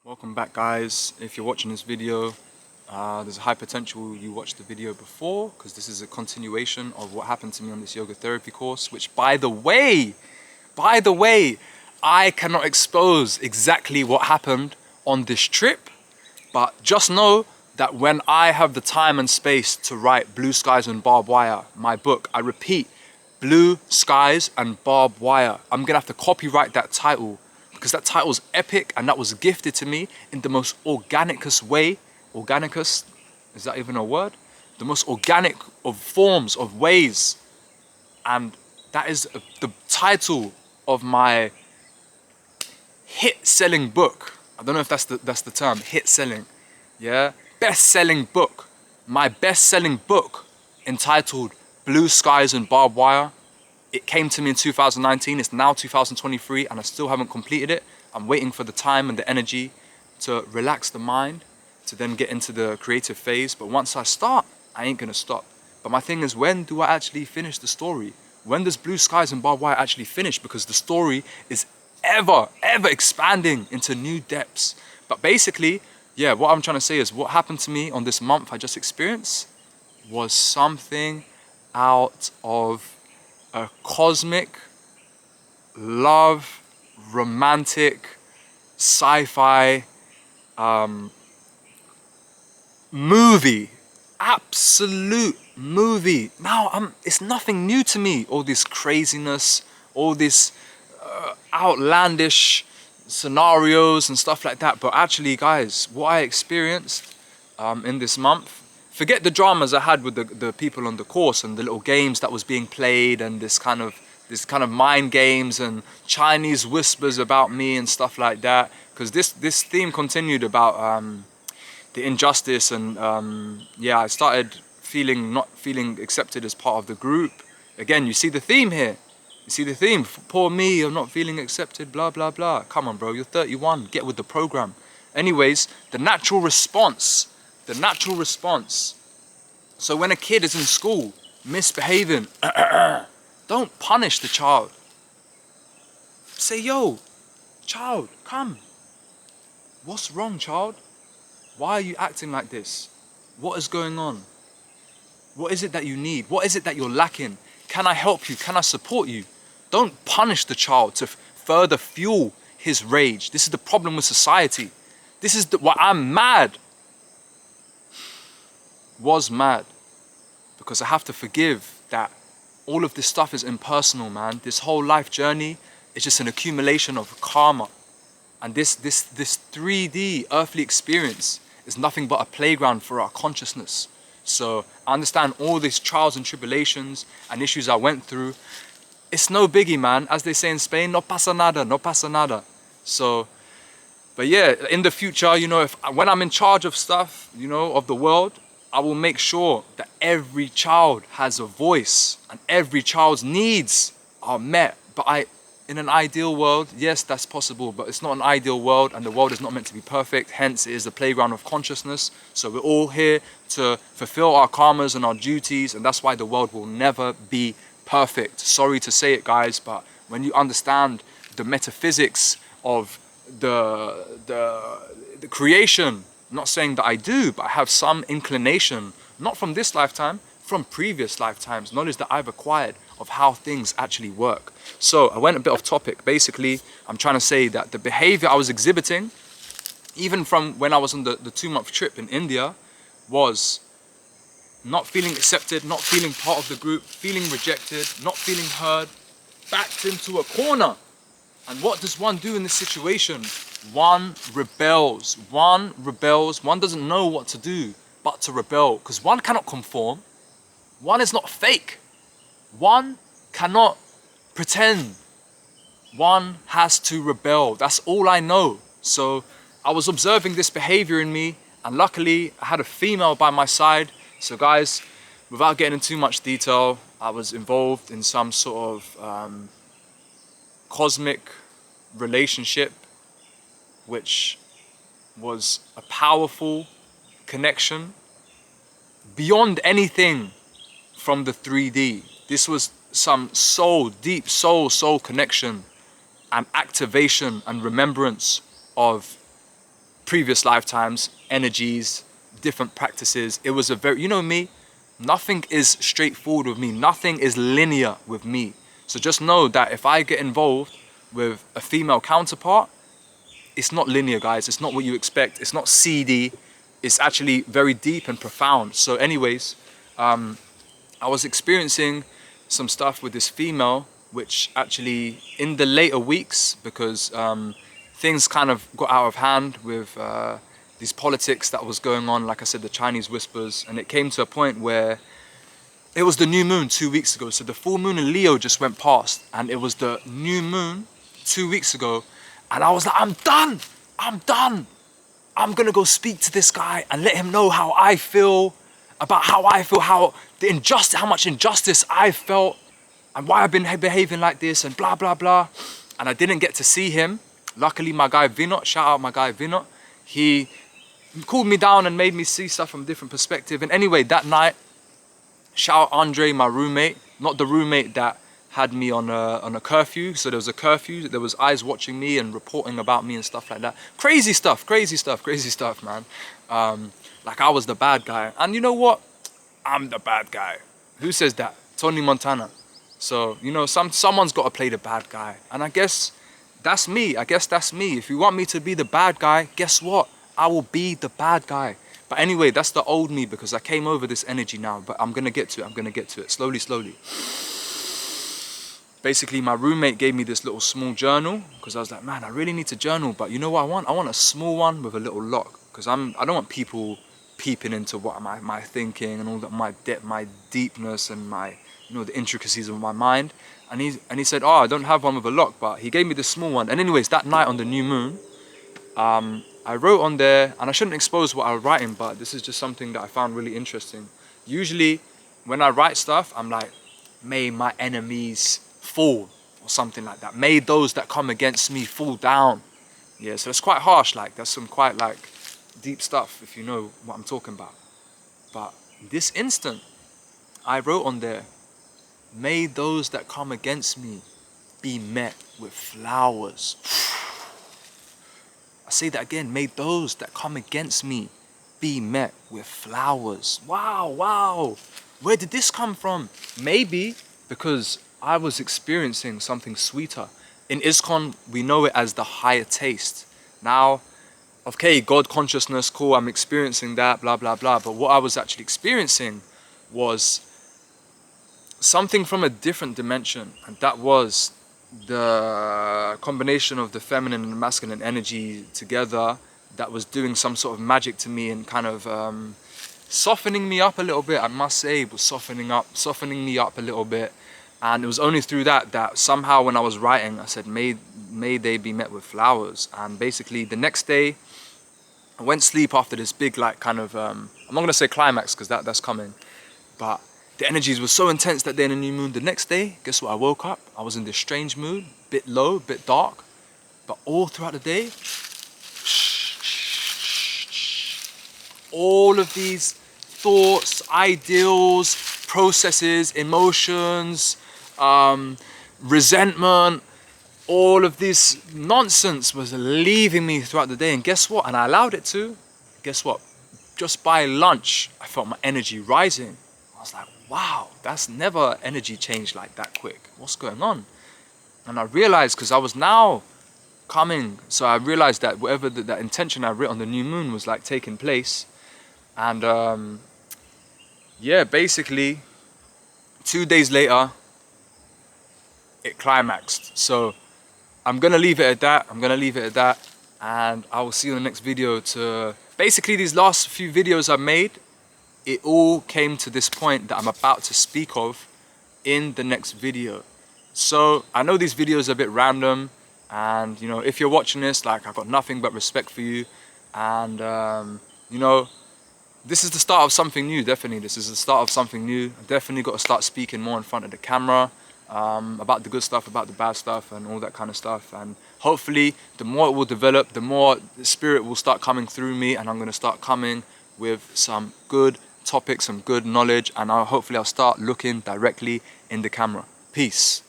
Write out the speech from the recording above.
Welcome back, guys. If you're watching this video, there's a high potential you watched the video before, because this is a continuation of what happened to me on this yoga therapy course, which by the way, I cannot expose exactly what happened on this trip, but just know that when I have the time and space to write Blue Skies and Barbed Wire, my book, I repeat, Blue Skies and Barbed Wire, I'm gonna have to copyright that title, because that title is epic and that was gifted to me in the most organicus way. Organicus, is that even a word? The most organic of forms, of ways. And that is the title of my hit-selling book. I don't know if that's the term, hit-selling. Yeah? Best-selling book. My best-selling book entitled Blue Skies and Barbed Wire. It came to me in 2019, it's now 2023 and I still haven't completed it. I'm waiting for the time and the energy to relax the mind, to then get into the creative phase. But once I start, I ain't gonna stop. But my thing is, when do I actually finish the story? When does Blue Skies and Barbed Wire actually finish? Because the story is ever expanding into new depths. But basically, yeah, what I'm trying to say is what happened to me on this month I just experienced was something out of a cosmic, love, romantic, sci-fi movie. Absolute movie. Now, it's nothing new to me, all this craziness, all this outlandish scenarios and stuff like that. But actually, guys, what I experienced in this month, forget the dramas I had with the people on the course and the little games that was being played and this kind of mind games and Chinese whispers about me and stuff like that. Because this theme continued about the injustice and yeah, I started not feeling accepted as part of the group. Again, you see the theme here. You see the theme. Poor me, I'm not feeling accepted, blah, blah, blah. Come on, bro, you're 31. Get with the program. Anyways, the natural response. So when a kid is in school, misbehaving, don't punish the child. Say, yo, child, come. What's wrong, child? Why are you acting like this? What is going on? What is it that you need? What is it that you're lacking? Can I help you? Can I support you? Don't punish the child to further fuel his rage. This is the problem with society. This is why I'm mad. Was mad. Because I have to forgive that all of this stuff is impersonal, man. This whole life journey is just an accumulation of karma. And this 3D earthly experience is nothing but a playground for our consciousness. So I understand all these trials and tribulations and issues I went through. It's no biggie, man. As they say in Spain, no pasa nada, no pasa nada. So, but yeah, in the future, you know, when I'm in charge of stuff, you know, of the world, I will make sure that every child has a voice and every child's needs are met. But in an ideal world, yes, that's possible, but it's not an ideal world and the world is not meant to be perfect. Hence, it is the playground of consciousness. So we're all here to fulfill our karmas and our duties, and that's why the world will never be perfect. Sorry to say it, guys, but when you understand the metaphysics of the creation, I'm not saying that I do, but I have some inclination, not from this lifetime, from previous lifetimes, knowledge that I've acquired of how things actually work. So I went a bit off topic. Basically, I'm trying to say that the behavior I was exhibiting, even from when I was on the 2-month trip in India, was not feeling accepted, not feeling part of the group, feeling rejected, not feeling heard, backed into a corner. And what does one do in this situation? One rebels, one doesn't know what to do but to rebel, because one cannot conform, one is not fake, one cannot pretend, one has to rebel. That's all I know. So I was observing this behavior in me, and luckily I had a female by my side. So guys, without getting into too much detail, I was involved in some sort of cosmic relationship, which was a powerful connection beyond anything from the 3D. This was some deep soul connection and activation and remembrance of previous lifetimes, energies, different practices. It was a very, you know me, nothing is straightforward with me. Nothing is linear with me. So just know that if I get involved with a female counterpart, it's not linear, guys. It's not what you expect. It's not seedy. It's actually very deep and profound. So anyways, I was experiencing some stuff with this female, which actually in the later weeks, because things kind of got out of hand with these politics that was going on, like I said, the Chinese whispers, and it came to a point where it was the new moon 2 weeks ago. So the full moon in Leo just went past, and it was the new moon 2 weeks ago, and I was like, I'm done. I'm gonna go speak to this guy and let him know how I feel, about how I feel, how much injustice I felt, and why I've been behaving like this, and blah, blah, blah. And I didn't get to see him. Luckily, my guy Vinot, shout out my guy Vinot, he cooled me down and made me see stuff from a different perspective. And anyway, that night, shout out Andre, my roommate, not the roommate that had me on a curfew. So there was a curfew, there was eyes watching me and reporting about me and stuff like that. Crazy stuff, man. Like I was the bad guy. And you know what? I'm the bad guy. Who says that? Tony Montana. So, you know, someone's got to play the bad guy. And I guess that's me. If you want me to be the bad guy, guess what? I will be the bad guy. But anyway, that's the old me, because I came over this energy now. But I'm going to get to it. Slowly. Basically, my roommate gave me this little small journal, because I was like, man, I really need to journal. But you know what I want? I want a small one with a little lock, because I don't want people peeping into what my thinking and all that, my deepness and my, you know, the intricacies of my mind. And he said, oh, I don't have one with a lock, but he gave me this small one. And anyways, that night on the new moon, I wrote on there, and I shouldn't expose what I was writing, but this is just something that I found really interesting. Usually, when I write stuff, I'm like, may my enemies fall, or something like that. May those that come against me fall down. Yeah, so it's quite harsh, like, that's some quite, like, deep stuff, if you know what I'm talking about. But this instant, I wrote on there, may those that come against me be met with flowers. I say that again, may those that come against me be met with flowers. Wow. Where did this come from? Maybe because I was experiencing something sweeter. In ISKCON, we know it as the higher taste. Now, okay, God consciousness, cool, I'm experiencing that, blah, blah, blah. But what I was actually experiencing was something from a different dimension. And that was the combination of the feminine and masculine energy together that was doing some sort of magic to me and kind of softening me up a little bit, I must say. It was softening me up a little bit. And it was only through that somehow when I was writing, I said, may they be met with flowers. And basically the next day, I went to sleep after this big, like, kind of, I'm not going to say climax, because that's coming. But the energies were so intense that day in the new moon. The next day, guess what? I woke up. I was in this strange mood, bit low, bit dark. But all throughout the day, all of these thoughts, ideals, processes, emotions, resentment, all of this nonsense was leaving me throughout the day. And guess what? And I allowed it to. Guess what? Just by lunch, I felt my energy rising. I was like, wow, that's never energy changed like that quick. What's going on? And I realized, because I was now coming, so I realized that whatever that intention I wrote on the new moon was like taking place. And yeah, basically 2 days later, it climaxed. So I'm gonna leave it at that. And I will see you in the next video. To basically, these last few videos I made, it all came to this point that I'm about to speak of in the next video. So I know these videos are a bit random, and you know, if you're watching this, like, I've got nothing but respect for you. And you know, this is the start of something new. Definitely, this is the start of something new. I definitely got to start speaking more in front of the camera, about the good stuff, about the bad stuff, and all that kind of stuff. And hopefully, the more it will develop, the more the spirit will start coming through me, and I'm going to start coming with some good topics, some good knowledge, and hopefully I'll start looking directly in the camera. Peace.